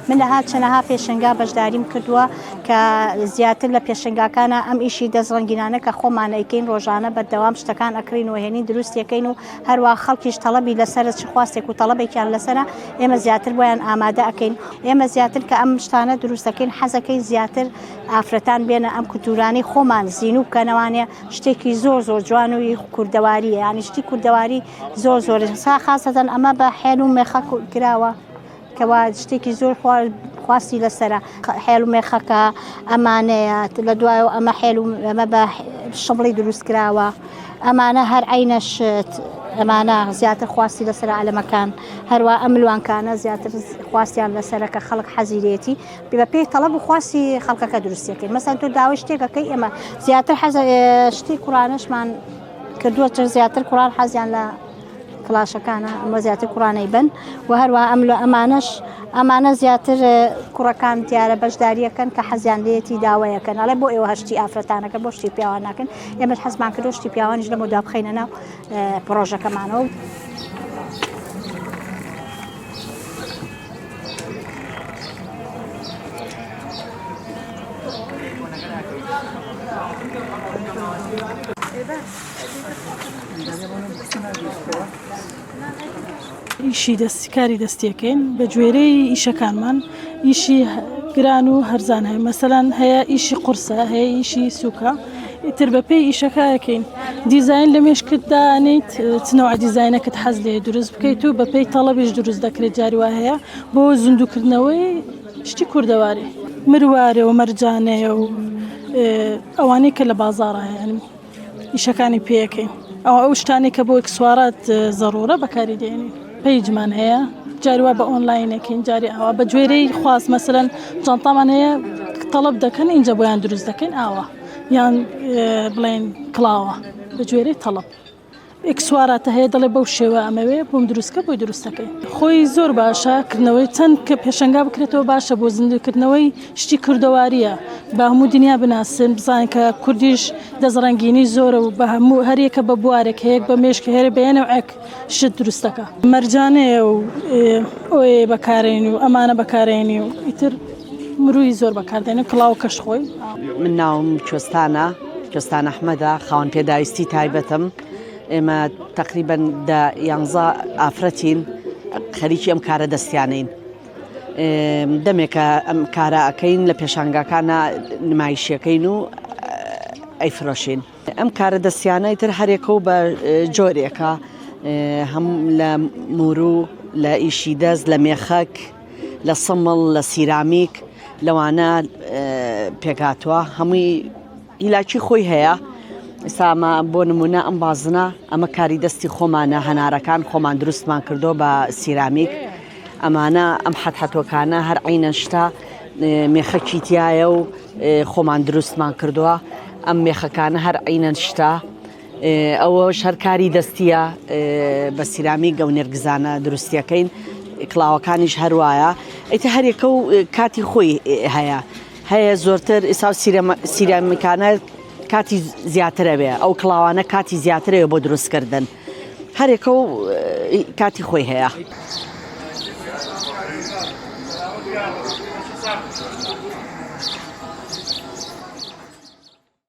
من لە چەندەها پێشنگا بەشداریم کردووە کە زیاتر لە پێشنگاکانە ئەم ئیشی دەستڕەنگینانە کە خۆمان ئەیکەین ڕۆژانە بەردەوام شتەکان ئەکرین و هێنین دروستیەکەین و هەروە خەڵکیش تەڵەبی لەسەر چ خواستێک و تەڵەبێکیان لەسەرە ئێمە زیاتر بۆیان ئامادە ئەکەین. ئێمە زیاتر کە ئەم شتانە دروستەکەین حەزەکەی زیاتر ئافرەتان بێنە ئەم کولتورانەی خۆمان زین و بکەنەوانێ شتێکی زۆر زۆر جوان و کوردەواریە، یانی شتی کوردەواری زۆر زۆر خاصەتەن ئەمە بە حێل و مێخە کراوە کەوا شتێکی زۆر خواستی لەسرە حێل و مێخەکە ئەمانەیە لە دوایەوە ئەمە حێل و ئەمە بە شەڵی دروست کراوە ئەمانە هەر عینەش ئەمانە زیاتر خواستی لەسرە ئالەمەکان هەروە ئەملوانکانە زیاتر خواستیان لەسرە کە خەڵک حەزیرێتی بە پێی تەڵەب و خواستی خەڵکەکە دروستیەکەی مەسەن تۆ داوای شتێکەکەی ئێمە زیاتر شتی کوڕانشمان کردووە چ زیاتر کوڕان حەزیان لە کلاشەکانە ئەمە زیاتر کوڕانەی بن و هەروە ئەمانە زیاتر کوڕەکان دیارە بەشداریەکەن کە حەزیان لێتی داوایەکەن ئەڵێ بۆ ئێوە هەشتی ئافرەتانەکە بۆ شتی پیاوان ناکەن ئێمە حەزمان کردو شتی پیاوانیش لەمە دا بخەینە ناو پرۆژەکەمانەوە. ئیشی کاری دەستیەکەین بە گوێرەی ئیشەکانمان ئیشی گران و هەرزان هەیە مەسەلەن هەیە ئیشی قورسە هەیە ئیشی سووکە ئیتر بە پێی ئیشەکەکەین دیزین لە مێشکتدانیت چنەوە دیزینەکەت حەز لێ دروست بکەیت و بە پێی تەڵەبیش دروست دەکرێت جاریوا هەیە بۆ زیندووکردنەوەی شتی کوردەواری مروارێ و مەرجانەیە و ئەوانەی کە لە بازاڕە هەیە ئیشەکانی پێەکەین ئەو شتانی کە بۆ ئەکسوارات زەڕورە بەکاری دێنین پیجمان هەیە جاریوا بە ئۆنلاینەکەین جاری ئەوە بە گوێرەی خواست مەسەلەن جانتامان هەیە تەڵەب دەکەن اینجا بۆیان دروست دەکەین ئاوە یان بڵێن کڵاوە بە گوێرەی تەڵەب ئەکسواراتە هەیە دەڵێ بەو شێوە ئەمەوێ بۆم دروستکە بۆی دروستەکەی خۆی زۆر باشە کردنەوەی چەند کە پێشەنگا بکرێتەوە باشە بۆ زیندوکردنەوەی شتی کوردەواریە بە هەموو دنیا بناسن بزانین کە کوردیش دەزڕەنگینی زۆرە و بە هەموو هەریەکە بە بوارێک هەیەک بە مێشک هێرە بەیەنەوەک شت دروستەکە مەرجانەیە و ئۆێ بەکارێنی و ئەمانە بەکارێنی و ئیتر مروی زۆر بەکاردێنێ کڵاو کەش خۆی. من ناوم کوێستان ئەحمەدە خاوەن پێداویستی تایبەتم ئێمە تقریبا 11 ئافرەتین خەریکی ئەم کارە دەستیانین دەمێکە ئەم کارە ئەەکەین لە پێشانگاکانە نمایشیەکەین و ئەیفرۆشین ئەم کارە دەستیانەی تر هەرێکە و بە جۆرێکە هەم لە موورو لە ئیشی دەست لە مێخەک لە سمڵ لە سیرامیک لەوانە پێکاتوە هەمووی هیلاکی خۆی هەیە ئێستامە بۆ نمونە ئەم بازنە ئەمە کاری دەستی خۆمانە هەنارەکان خۆمان دروستمان کردو بە سیرامیک ئەمانە ئەم حەتحەتۆکانە هەر عینە شتا مێخەکی تایە و خۆمان دروستمان کردووە ئەم مێخەکانە هەر عینەن شتا ئەوە شەرکاری دەستیە بە سیرامیک و نێرگزانە دروستیەکەین کڵاوەکانیش هەروایە ئەیتە هەرێکە و کاتی خۆی هەیە زۆرتر ئێستا سیرامیکانە کاتی زیاترە بێ ئەو کڵاوانە کاتی زیاترەوە بۆ دروستکردن هەرێکە و کاتی خۆی هەیە.